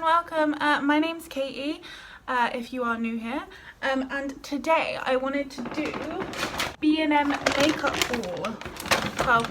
welcome. My name's Katie, if you are new here, and today I wanted to do B&M makeup haul. Well,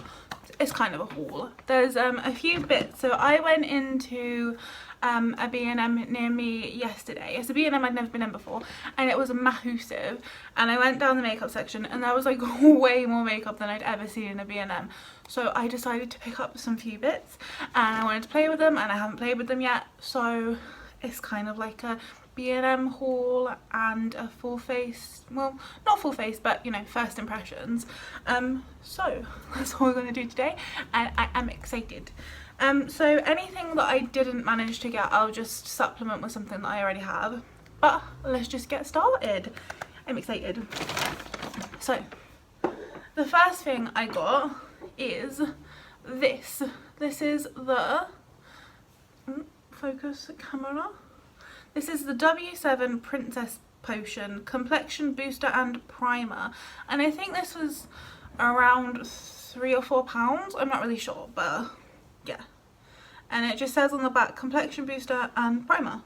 it's kind of a haul. There's a few bits. So I went into a B&M near me yesterday. It's a B&M I'd never been in before, and it was massive. And I went down the makeup section and there was like way more makeup than I'd ever seen in a B&M. So I decided to pick up some few bits and I wanted to play with them, and I haven't played with them yet. So it's kind of like a B&M haul and a full face, well, not full face, but you know, first impressions. So that's what we're going to do today, and I am excited. So anything that I didn't manage to get, I'll just supplement with something that I already have. But let's just get started. I'm excited. So the first thing I got is this. This is the focus camera. This is the W7 Princess Potion Complexion Booster and Primer, and I think this was around £3 or £4. I'm not really sure, but yeah. And it just says on the back complexion booster and primer.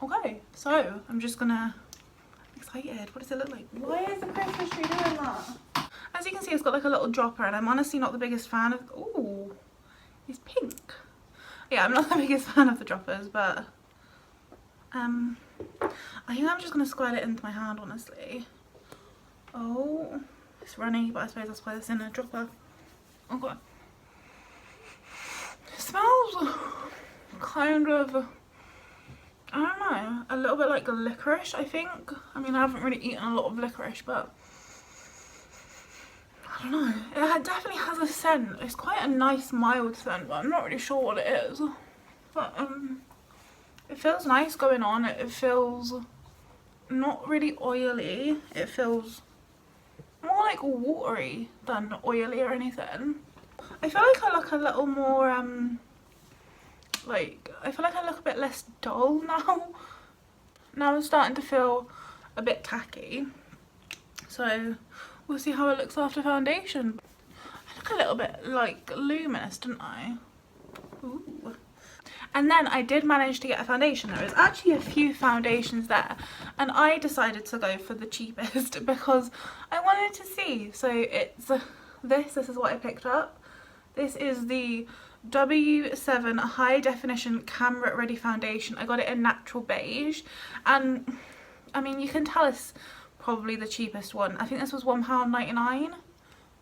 Okay, so I'm just gonna, I'm excited. What does it look like? Why is the Christmas tree doing that? As you can see, it's got like a little dropper, and I'm honestly not the biggest fan of, ooh, it's pink. Yeah, I'm not the biggest fan of the droppers, but I think I'm just gonna squirt it into my hand, honestly. Oh, it's runny, but I suppose that's why it's in a dropper. Okay. It smells kind of, I don't know, a little bit like licorice, I think. I mean, I haven't really eaten a lot of licorice, but I don't know. It definitely has a scent. It's quite a nice mild scent, but I'm not really sure what it is. But it feels nice going on. It feels not really oily. It feels more like watery than oily or anything. I feel like I look a little more I feel like I look a bit less dull now. Now I'm starting to feel a bit tacky. So we'll see how it looks after foundation. I look a little bit like luminous, didn't I? Ooh. And then I did manage to get a foundation. There was actually a few foundations there, and I decided to go for the cheapest because I wanted to see. So it's this is what I picked up. This is the W7 High Definition Camera Ready Foundation. I got it in natural beige, and I mean, you can tell it's probably the cheapest one. I think this was £1.99,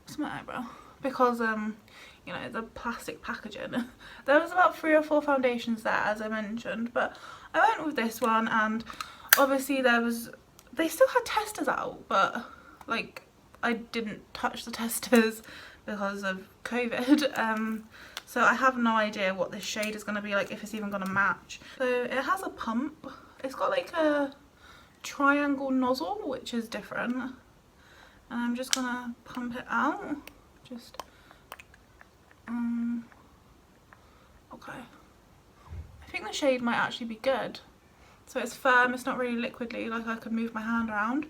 something like that, because you know, the plastic packaging. There was about 3 or 4 foundations there, as I mentioned, but I went with this one. And obviously they still had testers out, but like I didn't touch the testers because of COVID. So I have no idea what this shade is going to be like, if it's even going to match. So it has a pump. It's got like a triangle nozzle, which is different, and I'm just gonna pump it out. Just okay. I think the shade might actually be good. So it's firm, it's not really liquidy, like I could move my hand around.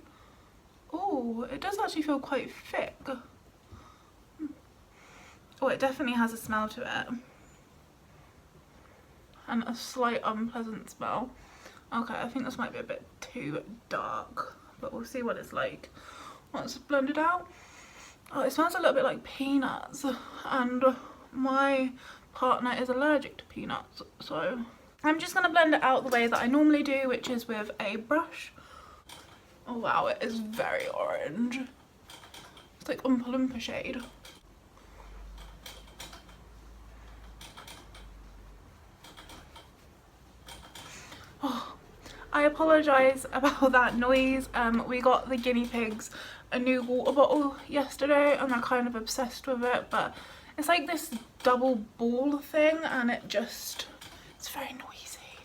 Oh, it does actually feel quite thick. Oh, it definitely has a smell to it, and a slight unpleasant smell. Okay, I think this might be a bit too dark, but we'll see what it's like once it's blended out. Oh, it smells a little bit like peanuts, and my partner is allergic to peanuts, so I'm just going to blend it out the way that I normally do, which is with a brush. Oh wow, it is very orange. It's like Oompa Loompa shade. Oh, I apologise about that noise. We got the guinea pigs a new water bottle yesterday, and they're kind of obsessed with it, but it's like this double ball thing, and it's very noisy.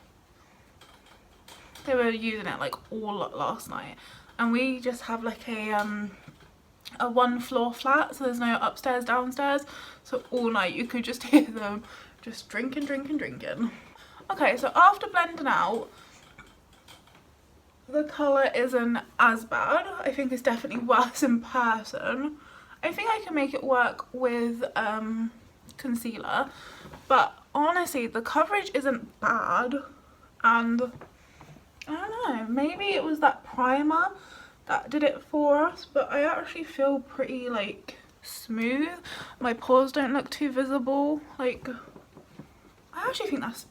They were using it like all last night, and we just have like a 1 floor flat, so there's no upstairs, downstairs, so all night you could just hear them just drinking. Okay, so after blending out, the colour isn't as bad. I think it's definitely worse in person. I think I can make it work with concealer, but honestly, the coverage isn't bad, and I don't know, maybe it was that primer that did it for us, but I actually feel pretty like smooth. My pores don't look too visible. Like, I actually think that's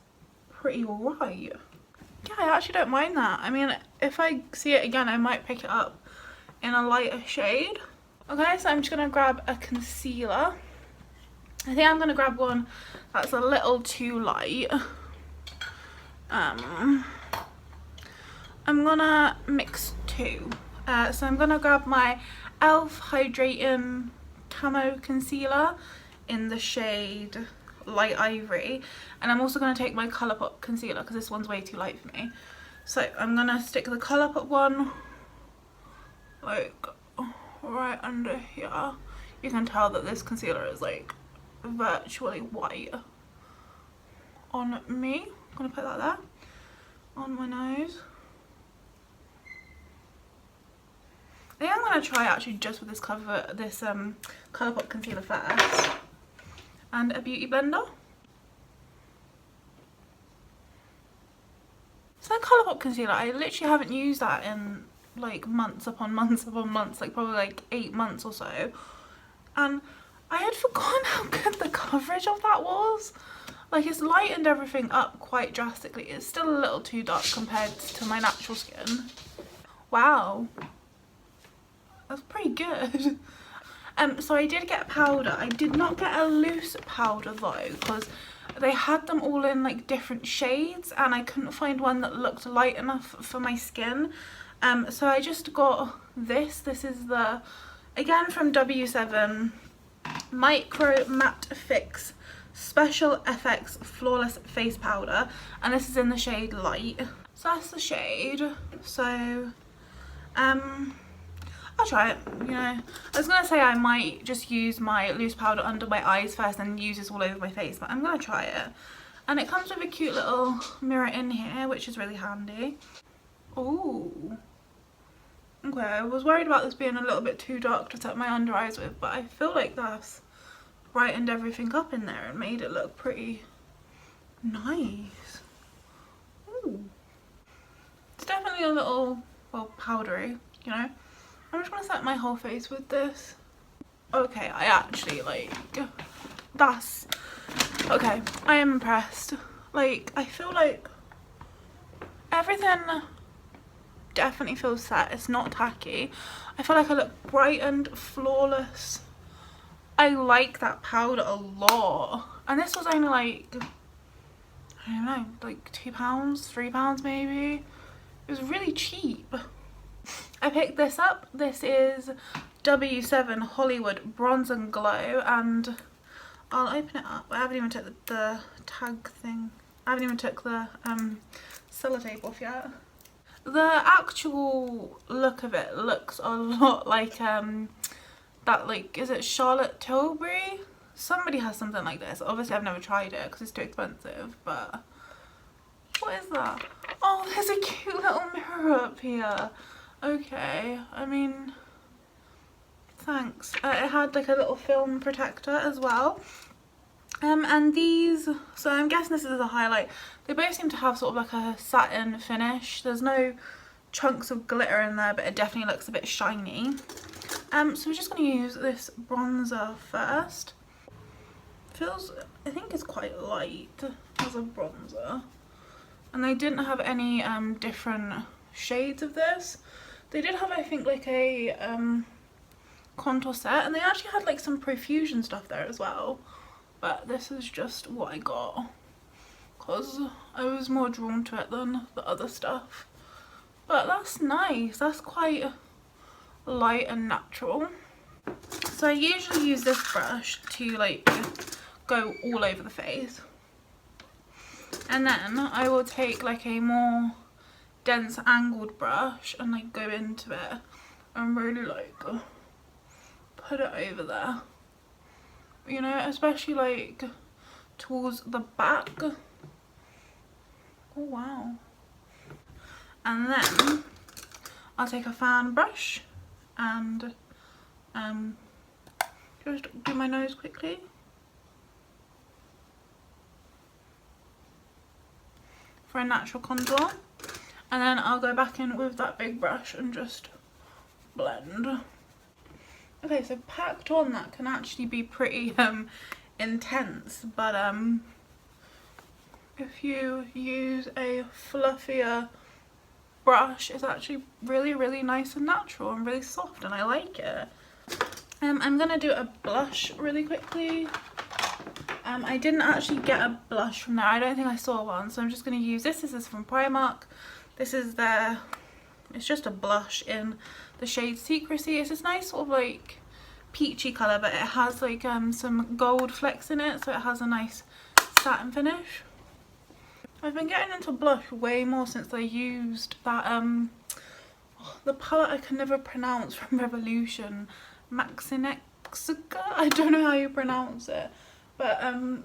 pretty alright. Yeah, I actually don't mind that. I mean, if I see it again, I might pick it up in a lighter shade. Okay, so I'm just gonna grab a concealer. I think I'm gonna grab one that's a little too light. I'm gonna mix two. So I'm gonna grab my e.l.f. Hydrating Camo Concealer in the shade Light Ivory, and I'm also going to take my Colourpop concealer because this one's way too light for me. So I'm going to stick the Colourpop one like right under here. You can tell that this concealer is like virtually white on me. I'm going to put that there on my nose. I think I'm going to try actually just with this Colourpop concealer first, and a beauty blender. So that Colourpop concealer, I literally haven't used that in like months upon months upon months, like probably like 8 months or so, and I had forgotten how good the coverage of that was. Like, it's lightened everything up quite drastically. It's still a little too dark compared to my natural skin. Wow, that's pretty good. So I did get a powder. I did not get a loose powder though, because they had them all in like different shades and I couldn't find one that looked light enough for my skin. So I just got this. This is the, again from W7, Micro Matte Fix Special FX Flawless Face Powder, and this is in the shade Light. So that's the shade. So I'll try it, you know. I was gonna say I might just use my loose powder under my eyes first and use this all over my face, but I'm gonna try it. And it comes with a cute little mirror in here, which is really handy. Ooh. Okay, I was worried about this being a little bit too dark to set my under eyes with, but I feel like that's brightened everything up in there and made it look pretty nice. Ooh. It's definitely a little, well, powdery, you know. I'm just gonna set my whole face with this. Okay, I actually like, that's, okay, I am impressed. Like, I feel like everything definitely feels set. It's not tacky. I feel like I look brightened, flawless. I like that powder a lot. And this was only like, I don't know, like £2, £3 maybe. It was really cheap. I picked this up. This is W7 Hollywood Bronze and Glow, and I'll open it up. I haven't even took the tag thing. I haven't even took the sellotape off yet. The actual look of it looks a lot like that, like, is it Charlotte Tilbury? Somebody has something like this. Obviously I've never tried it because it's too expensive, but what is that? Oh, there's a cute little mirror up here. Okay, I mean, thanks. It had like a little film protector as well. And these, so I'm guessing this is a highlight. They both seem to have sort of like a satin finish. There's no chunks of glitter in there, but it definitely looks a bit shiny. So we're just going to use this bronzer first. Feels, I think it's quite light as a bronzer. And they didn't have any different shades of this. They did have, I think, like a contour set, and they actually had like some profusion stuff there as well. But this is just what I got because I was more drawn to it than the other stuff. But that's nice. That's quite light and natural. So I usually use this brush to like go all over the face. And then I will take like a more dense angled brush and like go into it and really like put it over there, you know, especially like towards the back. Oh wow. And then I'll take a fan brush and just do my nose quickly. for a natural contour. And then I'll go back in with that big brush and just blend. Okay, so packed on that can actually be pretty intense, but if you use a fluffier brush, it's actually really nice and natural and really soft, and I like it. I'm gonna do a blush really quickly. I didn't actually get a blush from there. I don't think I saw one, so I'm just gonna use this. This is from Primark. This is their, it's just a blush in the shade Secrecy. It's this nice sort of like peachy colour, but it has like some gold flecks in it, so it has a nice satin finish. I've been getting into blush way more since I used that the palette I can never pronounce from Revolution, Maxinexica, I don't know how you pronounce it, but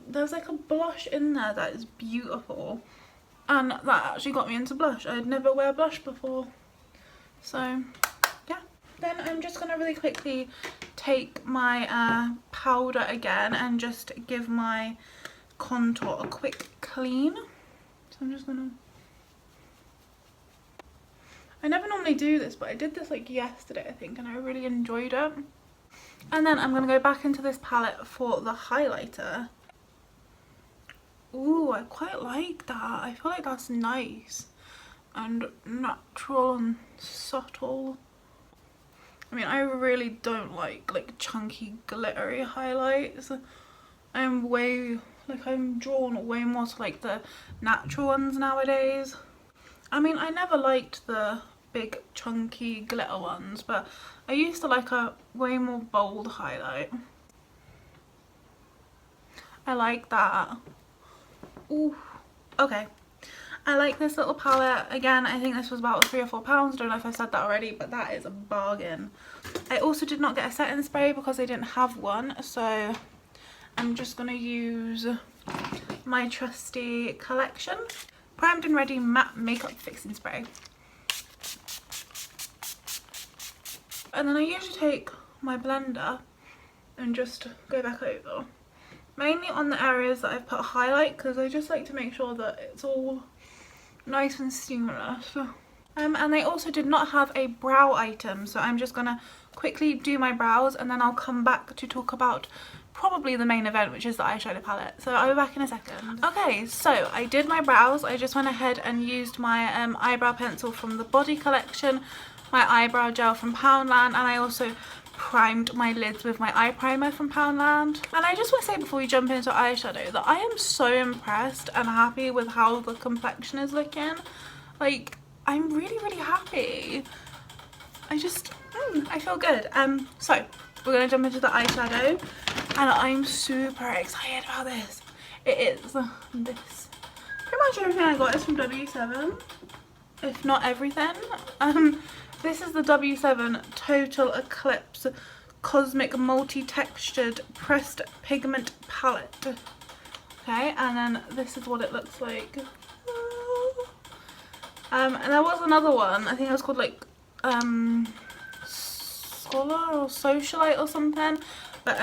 there's like a blush in there that is beautiful, and that actually got me into blush. I'd never wear blush before, so yeah. Then I'm just gonna really quickly take my powder again and just give my contour a quick clean. So I'm just gonna, I never normally do this, but I did this like yesterday I think, and I really enjoyed it. And then I'm gonna go back into this palette for the highlighter. Ooh, I quite like that. I feel like that's nice and natural and subtle. I mean, I really don't like chunky glittery highlights. I'm drawn way more to like the natural ones nowadays. I mean, I never liked the big chunky glitter ones, but I used to like a way more bold highlight. I like that. Ooh, okay. I like this little palette. Again, I think this was about £3 or £4. Don't know if I said that already, but that is a bargain. I also did not get a setting spray because they didn't have one, so I'm just gonna use my trusty Collection Primed and Ready Matte Makeup Fixing Spray. And then I usually take my blender and just go back over, mainly on the areas that I've put highlight, because I just like to make sure that it's all nice and seamless. And they also did not have a brow item, so I'm just gonna quickly do my brows and then I'll come back to talk about probably the main event, which is the eyeshadow palette. So I'll be back in a second. Okay, so I did my brows. I just went ahead and used my eyebrow pencil from the Body Collection, my eyebrow gel from Poundland, and I also primed my lids with my eye primer from Poundland. And I just want to say before we jump into eyeshadow that I am so impressed and happy with how the complexion is looking. Like, I'm really happy. I feel good. So we're gonna jump into the eyeshadow, and I'm super excited about this. It is this. Pretty much everything I got is from W7, if not everything. This is the W7 Total Eclipse Cosmic Multi-Textured Pressed Pigment Palette. Okay, and then this is what it looks like. And there was another one, I think it was called like Scholar or Socialite or something, but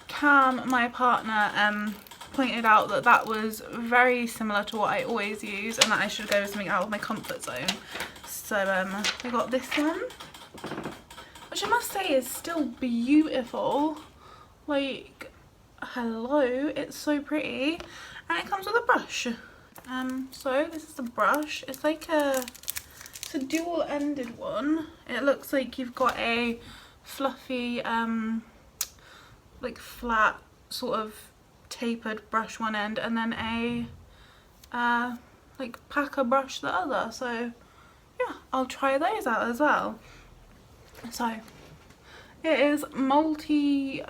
Cam, my partner, pointed out that that was very similar to what I always use and that I should go with something out of my comfort zone. So I got this one, which I must say is still beautiful. Like, hello, it's so pretty, and it comes with a brush. So this is the brush. It's like it's a dual-ended one. It looks like you've got a fluffy, like flat sort of tapered brush one end, and then a like packer brush the other. So yeah, I'll try those out as well. So it is multi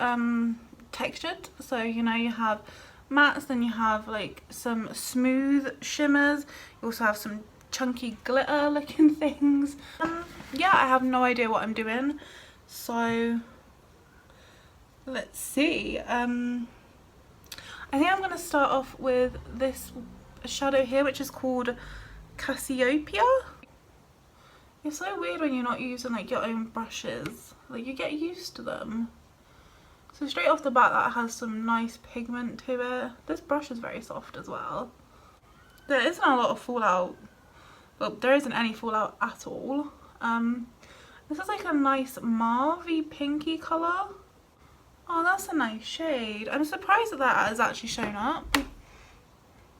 textured, so you know, you have mattes, then you have like some smooth shimmers, you also have some chunky glitter looking things. Yeah, I have no idea what I'm doing, so let's see. I think I'm going to start off with this shadow here, which is called Cassiopeia. It's so weird when you're not using like your own brushes, like you get used to them. So straight off the bat, that has some nice pigment to it. This brush is very soft as well. there isn't a lot of fallout. Well, there isn't any fallout at all. This is like a nice mauvey pinky colour. Oh, that's a nice shade. I'm surprised that that has actually shown up.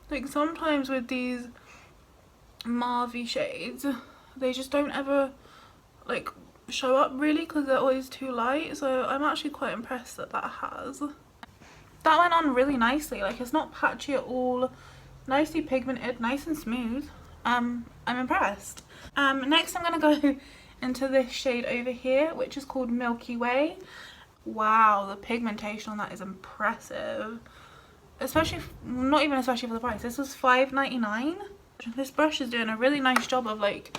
Like sometimes with these mauvey shades, they just don't ever like show up really because they're always too light. So I'm actually quite impressed that that has. That went on really nicely. Like it's not patchy at all. Nicely pigmented, nice and smooth. I'm impressed. Next I'm gonna go into this shade over here, which is called Milky Way. Wow, the pigmentation on that is impressive. Especially, not even especially for the price. This was $5.99. This brush is doing a really nice job of like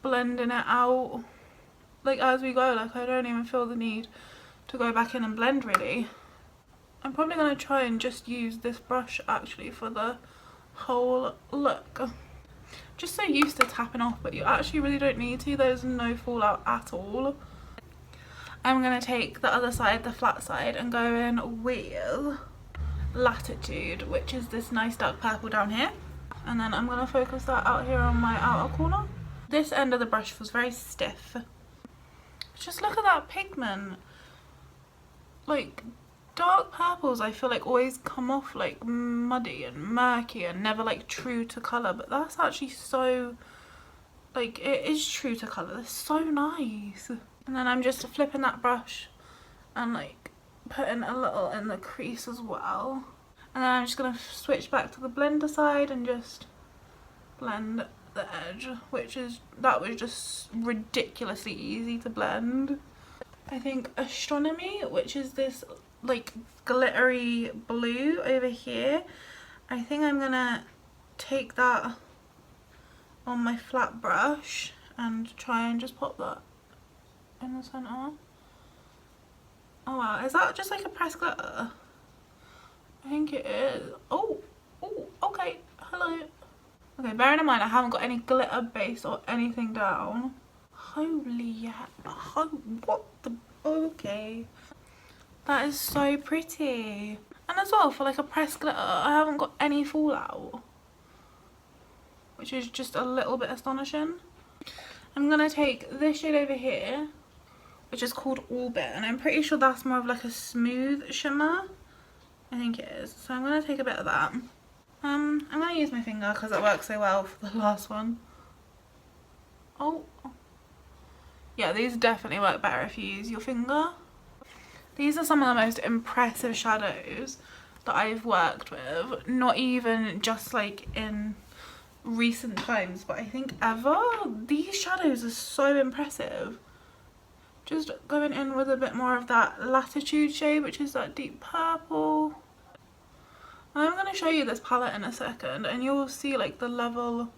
blending it out like as we go. Like I don't even feel the need to go back in and blend really. I'm probably going to try and just use this brush actually for the whole look. Just so used to tapping off, but you actually really don't need to. There's no fallout at all. I'm going to take the other side, the flat side, and go in with Latitude, which is this nice dark purple down here. And then I'm going to focus that out here on my outer corner. This end of the brush was very stiff. Just look at that pigment. Like, dark purples I feel like always come off like muddy and murky and never like true to colour. But that's actually so, like, it is true to colour. It's so nice. And then I'm just flipping that brush and like putting a little in the crease as well. And then I'm just going to switch back to the blender side and just blend the edge, that was just ridiculously easy to blend. I think Astronomy, which is this like glittery blue over here, I think I'm going to take that on my flat brush and try and just pop that in the centre. Oh wow, is that just like a pressed glitter? I think it is. Oh, okay, hello. Okay, bearing in mind I haven't got any glitter base or anything down. Holy hell, what the, okay. That is so pretty. And as well, for like a pressed glitter, I haven't got any fallout, which is just a little bit astonishing. I'm gonna take this shade over here, which is called Orbit, and I'm pretty sure that's more of like a smooth shimmer. I think it is. So I'm gonna take a bit of that. I'm gonna use my finger because it works so well for the last one. Oh, yeah, these definitely work better if you use your finger. These are some of the most impressive shadows that I've worked with. Not even just like in recent times, but I think ever. These shadows are so impressive. Just going in with a bit more of that Latitude shade, which is that deep purple. I'm going to show you this palette in a second and you'll see like the level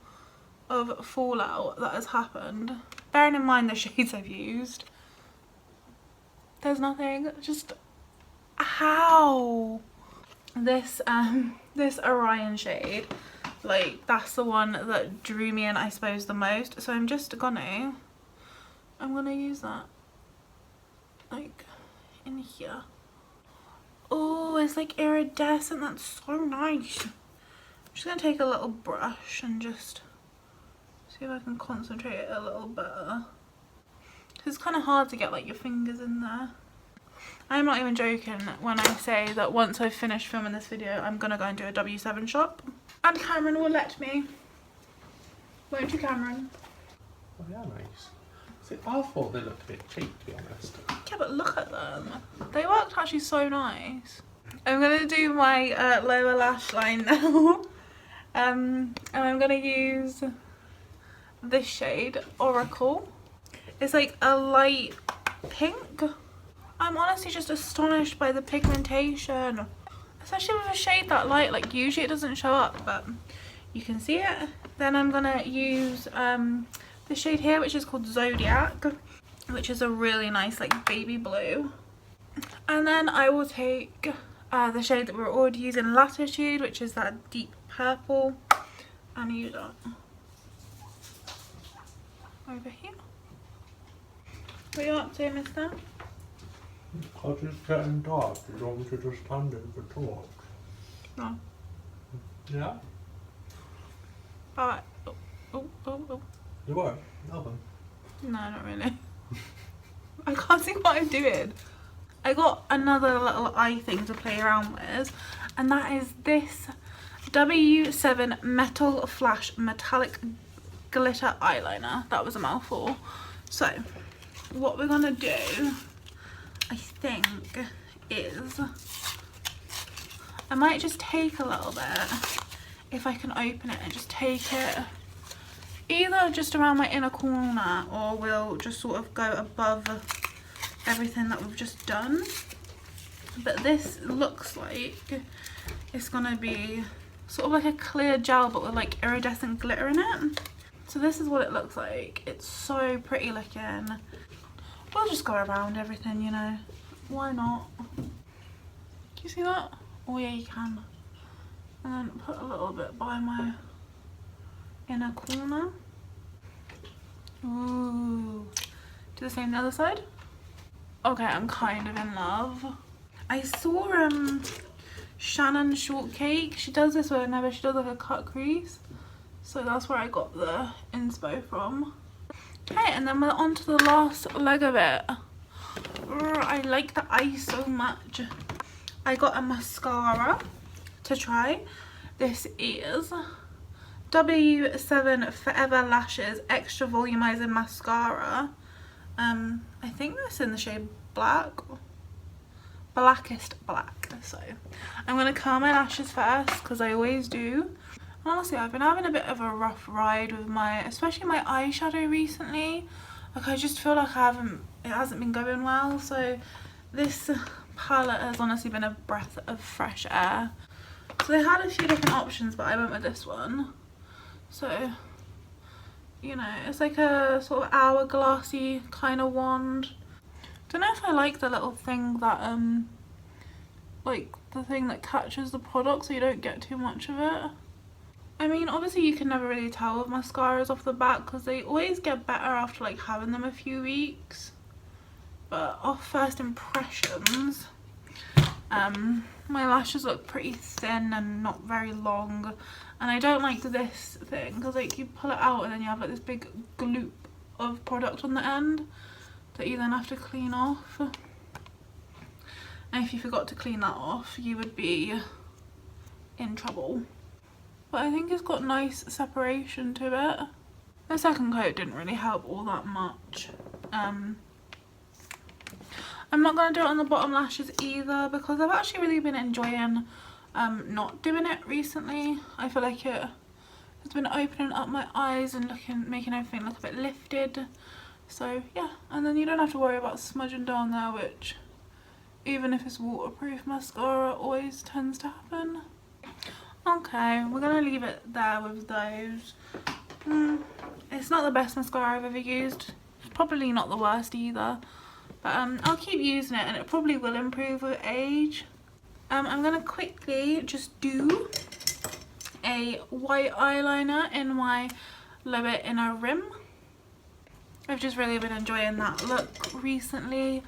of fallout that has happened. Bearing in mind the shades I've used. There's nothing, just how? This Orion shade, like that's the one that drew me in I suppose the most. So I'm gonna use that like in here. Oh, it's like iridescent. That's so nice. I'm just gonna take a little brush and just see if I can concentrate it a little better. It's kind of hard to get like your fingers in there. I'm not even joking when I say that once I've finished filming this video, I'm gonna go and do a W7 shop. And Cameron will let me. Won't you, Cameron? Oh, yeah, nice. See, I thought they looked a bit cheap, to be honest. Yeah, but look at them. They worked actually so nice. I'm gonna do my lower lash line now. And I'm gonna use this shade, Oracle. It's like a light pink. I'm honestly just astonished by the pigmentation. Especially with a shade that light, like usually it doesn't show up, but you can see it. Then I'm gonna use this shade here, which is called Zodiac, which is a really nice like baby blue. And then I will take the shade that we're already using, Latitude, which is that deep purple, and use that over here. What are you up to, mister? Because it's getting dark, you don't want to just stand in the torch. No. Yeah? Alright. Oh. You what? Album? No, not really. I can't see what I'm doing. I got another little eye thing to play around with, and that is this W7 Metal Flash Metallic Glitter Eyeliner. That was a mouthful. So, what we're gonna do, I think, is I might just take a little bit, if I can open it, and just take it either just around my inner corner, or we'll just sort of go above everything that we've just done. But this looks like it's gonna be sort of like a clear gel but with like iridescent glitter in it. So this is what it looks like. It's so pretty looking. We'll just go around everything, you know, why not? Can you see that? Oh yeah, you can. And then put a little bit by my inner corner. Ooh. Do the same the other side. Okay, I'm kind of in love. I saw Shannon Shortcake. She does this whenever she does like a cut crease. So that's where I got the inspo from. Okay, and then we're on to the last leg of it. I like the eye so much. I got a mascara to try. This is W7 Forever Lashes Extra Volumizing Mascara. I think that's in the shade blackest black. So I'm gonna curl my lashes first because I always do. And honestly, I've been having a bit of a rough ride with especially my eyeshadow recently. Like I just feel like it hasn't been going well. So this palette has honestly been a breath of fresh air. So they had a few different options, but I went with this one. So, you know, it's like a sort of hourglassy kind of wand. Don't know if I like the little thing that like the thing that catches the product so you don't get too much of it. I mean, obviously you can never really tell with mascaras off the bat because they always get better after like having them a few weeks. But off first impressions, my lashes look pretty thin and not very long, and I don't like this thing because like you pull it out and then you have like this big gloop of product on the end that you then have to clean off, and if you forgot to clean that off you would be in trouble. But I think it's got nice separation to it. The second coat didn't really help all that much. I'm not going to do it on the bottom lashes either because I've actually really been enjoying not doing it recently. I feel like it has been opening up my eyes and making everything look a bit lifted. So yeah, and then you don't have to worry about smudging down there, which even if it's waterproof mascara always tends to happen. Okay, we're going to leave it there with those. It's not the best mascara I've ever used. It's probably not the worst either. But I'll keep using it and it probably will improve with age. I'm going to quickly just do a white eyeliner in my lower inner rim. I've just really been enjoying that look recently.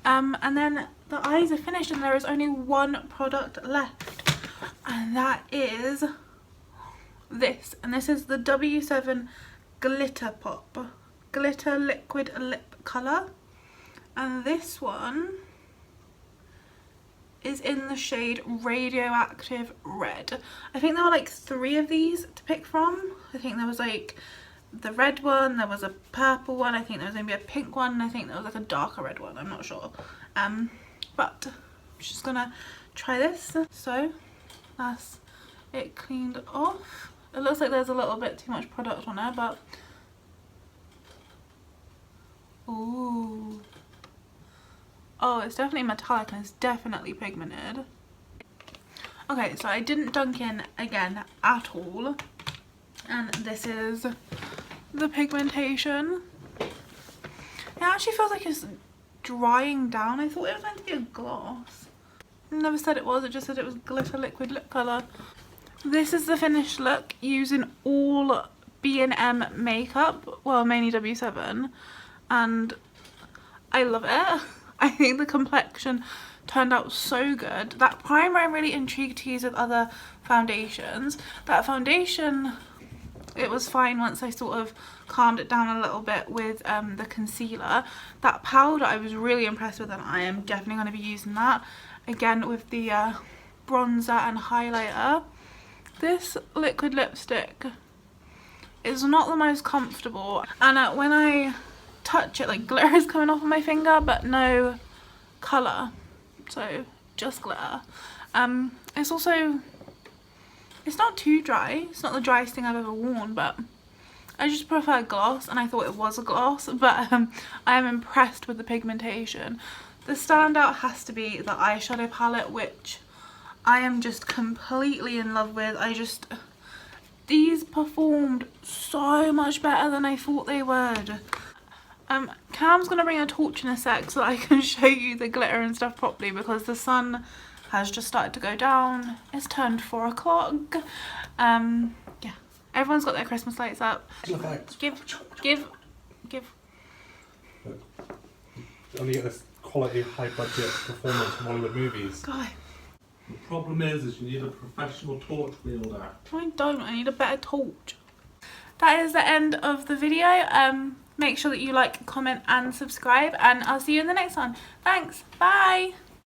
And then the eyes are finished and there is only one product left. And that is this. And this is the W7 Glitter Pop Glitter Liquid Lip Colour. And this one is in the shade Radioactive Red. I think there were like 3 of these to pick from. I think there was like the red one, there was a purple one, I think there was maybe a pink one, and I think there was like a darker red one, I'm not sure. But I'm just gonna try this. So that's it cleaned off. It looks like there's a little bit too much product on there, but ooh. Oh, it's definitely metallic and it's definitely pigmented. Okay, so I didn't dunk in again at all. And this is the pigmentation. It actually feels like it's drying down. I thought it was meant to be a gloss. It never said it was, it just said it was glitter liquid lip colour. This is the finished look using all B&M makeup, well mainly W7, and I love it. I think the complexion turned out so good. That primer I'm really intrigued to use with other foundations. That foundation it was fine once I sort of calmed it down a little bit with the concealer. That powder I was really impressed with, and I am definitely going to be using that again with the bronzer and highlighter. This liquid lipstick is not the most comfortable, and when I touch it, like, glitter is coming off of my finger but no colour, so just glitter. It's not too dry, it's not the driest thing I've ever worn, but I just prefer gloss, and I thought it was a gloss, but I am impressed with the pigmentation. The standout has to be the eyeshadow palette, which I am just completely in love with. These performed so much better than I thought they would. Cam's gonna bring a torch in a sec so that I can show you the glitter and stuff properly, because the sun has just started to go down. It's turned 4 o'clock. Yeah, everyone's got their Christmas lights up. Give. Only get this quality, high budget performance from Hollywood movies. God. The problem is you need a professional torch wielder. I don't, I need a better torch. That is the end of the video. Make sure that you like, comment and subscribe, and I'll see you in the next one. Thanks, bye.